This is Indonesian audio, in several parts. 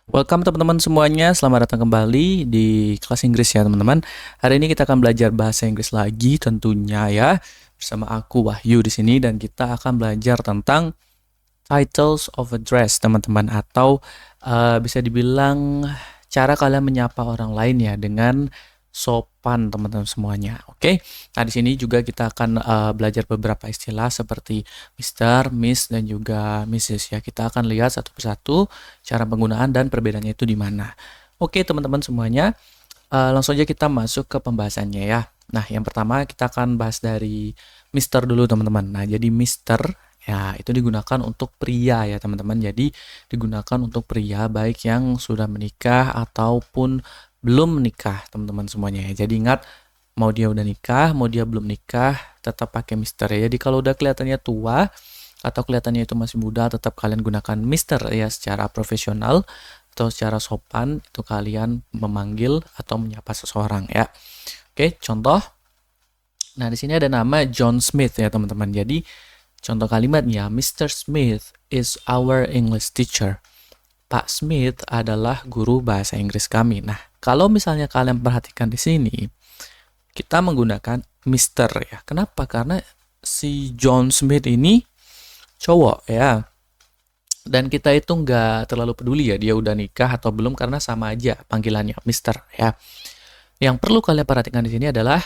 Welcome teman-teman semuanya, selamat datang kembali di kelas Inggris ya teman-teman. Hari ini kita akan belajar bahasa Inggris lagi tentunya ya, bersama aku Wahyu di sini dan kita akan belajar tentang titles of address teman-teman atau bisa dibilang cara kalian menyapa orang lain ya dengan sopan teman-teman semuanya. Oke. Nah, di sini juga kita akan belajar beberapa istilah seperti Mister, Miss dan juga Mrs. ya. Kita akan lihat satu persatu cara penggunaan dan perbedaannya itu di mana. Oke, teman-teman semuanya, langsung aja kita masuk ke pembahasannya ya. Nah, yang pertama kita akan bahas dari Mister dulu teman-teman. Nah, jadi Mister ya itu digunakan untuk pria ya teman-teman. Jadi digunakan untuk pria baik yang sudah menikah ataupun belum menikah teman-teman semuanya ya. Jadi ingat, mau dia udah nikah, mau dia belum nikah, tetap pakai Mister ya. Jadi kalau udah kelihatannya tua atau kelihatannya itu masih muda, tetap kalian gunakan Mister ya secara profesional atau secara sopan itu kalian memanggil atau menyapa seseorang ya. Oke, contoh. Nah, di sini ada nama John Smith ya teman-teman. Jadi contoh kalimatnya, Mr. Smith is our English teacher. Pak Smith adalah guru bahasa Inggris kami. Nah, kalau misalnya kalian perhatikan di sini, kita menggunakan Mister ya. Kenapa? Karena si John Smith ini cowok ya. Dan kita itu nggak terlalu peduli ya dia udah nikah atau belum karena sama aja panggilannya Mister ya. Yang perlu kalian perhatikan di sini adalah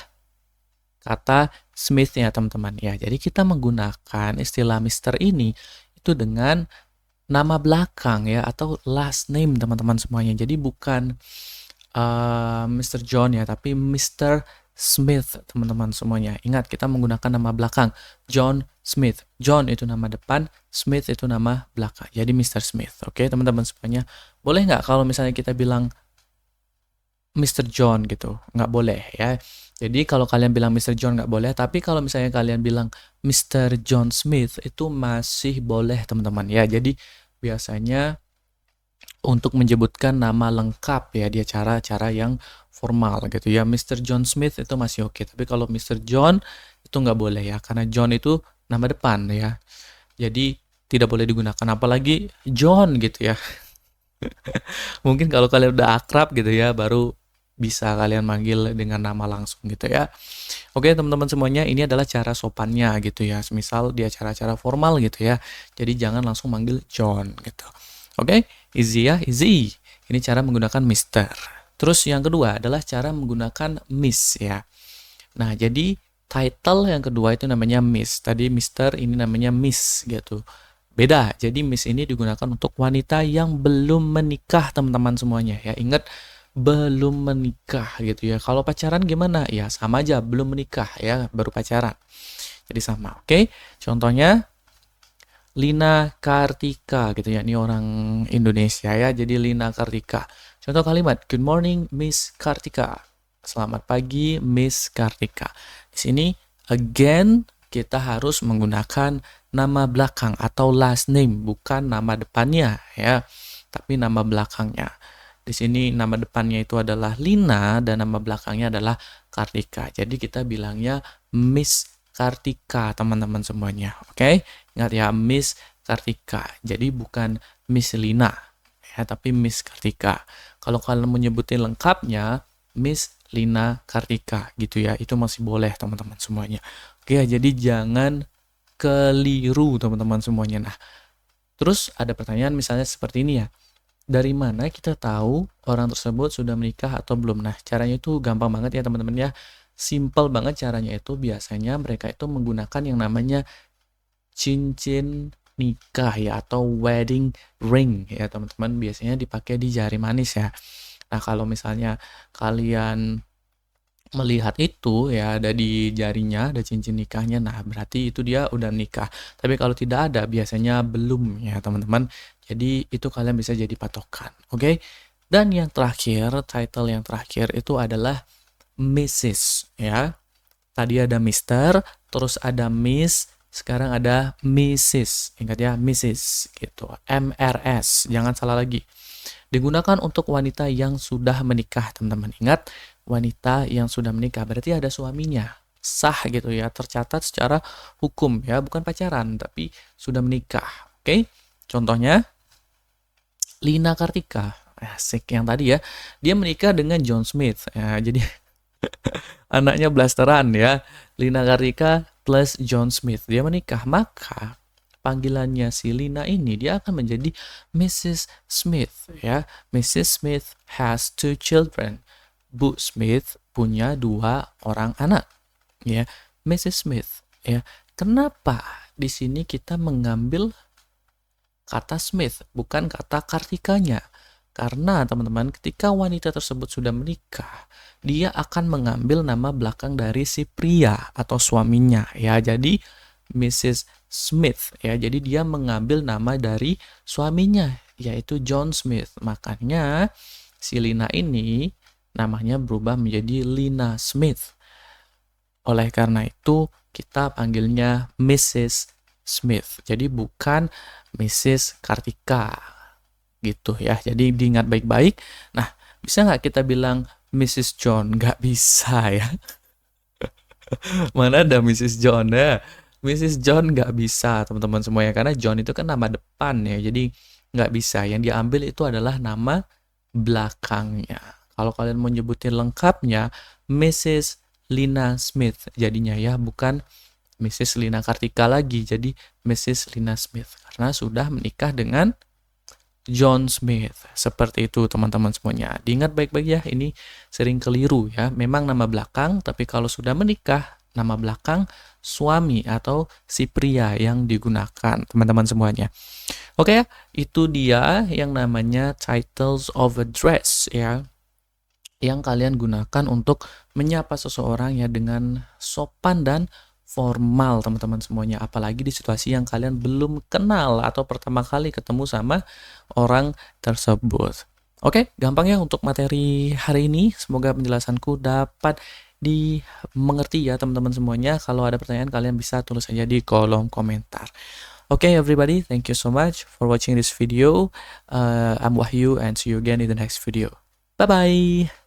kata Smith ya teman-teman ya. Jadi kita menggunakan istilah Mister ini itu dengan nama belakang ya atau last name teman-teman semuanya. Jadi bukan Mr. John ya, tapi Mr. Smith teman-teman semuanya. Ingat, kita menggunakan nama belakang. John Smith. John itu nama depan, Smith itu nama belakang. Jadi Mr. Smith. Oke, teman-teman semuanya. Boleh nggak kalau misalnya kita bilang Mr. John gitu? Nggak boleh ya. Jadi kalau kalian bilang Mr. John nggak boleh, tapi kalau misalnya kalian bilang Mr. John Smith itu masih boleh teman-teman ya. Jadi biasanya untuk menyebutkan nama lengkap ya dia cara-cara yang formal gitu ya. Mr. John Smith itu masih oke, tapi kalau Mr. John itu nggak boleh ya karena John itu nama depan ya. Jadi tidak boleh digunakan apalagi John gitu ya. Mungkin kalau kalian udah akrab gitu ya baru bisa kalian manggil dengan nama langsung gitu ya. Oke teman-teman semuanya, ini adalah cara sopannya gitu ya. Misal di acara-acara formal gitu ya. Jadi jangan langsung manggil John gitu. Oke, easy ya, easy. Ini cara menggunakan Mister. Terus yang kedua adalah cara menggunakan Miss ya. Nah, jadi title yang kedua itu namanya Miss. Tadi Mister, ini namanya Miss gitu. Beda, jadi Miss ini digunakan untuk wanita yang belum menikah teman-teman semuanya ya. Ingat, belum menikah gitu ya. Kalau pacaran gimana? Ya sama aja, belum menikah ya, baru pacaran. Jadi sama, oke? Contohnya Lina Kartika gitu ya. Ini orang Indonesia ya. Jadi Lina Kartika. Contoh kalimat, Good morning Miss Kartika. Selamat pagi Miss Kartika. Di sini again kita harus menggunakan nama belakang atau last name, bukan nama depannya ya, tapi nama belakangnya. Di sini nama depannya itu adalah Lina dan nama belakangnya adalah Kartika. Jadi kita bilangnya Miss Kartika teman-teman semuanya. Oke? Ingat ya, Miss Kartika. Jadi bukan Miss Lina ya, tapi Miss Kartika. Kalau kalian menyebutin lengkapnya Miss Lina Kartika gitu ya. Itu masih boleh teman-teman semuanya. Oke, jadi jangan keliru teman-teman semuanya. Nah, terus ada pertanyaan misalnya seperti ini ya. Dari mana kita tahu orang tersebut sudah menikah atau belum? Nah, caranya itu gampang banget ya teman-teman ya. Simple banget caranya itu. Biasanya mereka itu menggunakan yang namanya cincin nikah ya atau wedding ring ya teman-teman. Biasanya dipakai di jari manis ya. Nah, kalau misalnya kalian melihat itu ya ada di jarinya, ada cincin nikahnya, nah berarti itu dia udah nikah. Tapi kalau tidak ada biasanya belum ya teman-teman. Jadi itu kalian bisa jadi patokan, oke? Dan yang terakhir, title yang terakhir itu adalah Mrs. ya. Tadi ada Mister, terus ada Miss, sekarang ada Mrs. Ingat ya, Mrs. gitu. MRS, jangan salah lagi. Digunakan untuk wanita yang sudah menikah, teman-teman. Ingat, wanita yang sudah menikah berarti ada suaminya. Sah gitu ya, tercatat secara hukum ya, bukan pacaran tapi sudah menikah. Oke? Contohnya Lina Kartika. Asik yang tadi ya. Dia menikah dengan John Smith. Ya, jadi anaknya blasteran ya. Lina Kartika plus John Smith. Dia menikah, maka panggilannya si Lina ini dia akan menjadi Mrs. Smith ya. Mrs. Smith has two children. Bu Smith punya 2 orang anak ya. Mrs. Smith ya. Kenapa di sini kita mengambil kata Smith bukan kata Kartikanya? Karena teman-teman, ketika wanita tersebut sudah menikah, dia akan mengambil nama belakang dari si pria atau suaminya ya. Jadi Mrs. Smith ya. Jadi dia mengambil nama dari suaminya yaitu John Smith. Makanya si Lina ini namanya berubah menjadi Lina Smith. Oleh karena itu kita panggilnya Mrs. Smith. Jadi bukan Mrs. Kartika gitu ya. Jadi diingat baik-baik. Nah, bisa nggak kita bilang Mrs. John? Nggak bisa ya. Mana ada Mrs. John ya? Mrs. John nggak bisa teman-teman semuanya. Karena John itu kan nama depan ya. Jadi nggak bisa. Yang diambil itu adalah nama belakangnya. Kalau kalian mau nyebutin lengkapnya, Mrs. Lina Smith jadinya ya. Bukan Mrs. Lina Kartika lagi. Jadi Mrs. Lina Smith. Karena sudah menikah dengan John Smith. Seperti itu teman-teman semuanya. Diingat baik-baik ya, ini sering keliru ya. Memang nama belakang, tapi kalau sudah menikah, nama belakang suami atau si pria yang digunakan teman-teman semuanya. Oke ya, itu dia yang namanya titles of address ya. Yang kalian gunakan untuk menyapa seseorang ya dengan sopan dan formal teman-teman semuanya, apalagi di situasi yang kalian belum kenal atau pertama kali ketemu sama orang tersebut. Oke, gampang ya untuk materi hari ini. Semoga penjelasanku dapat dimengerti ya teman-teman semuanya. Kalau ada pertanyaan kalian bisa tulis saja di kolom komentar. Okay, everybody, thank you so much for watching this video. I'm Wahyu and see you again in the next video. Bye-bye!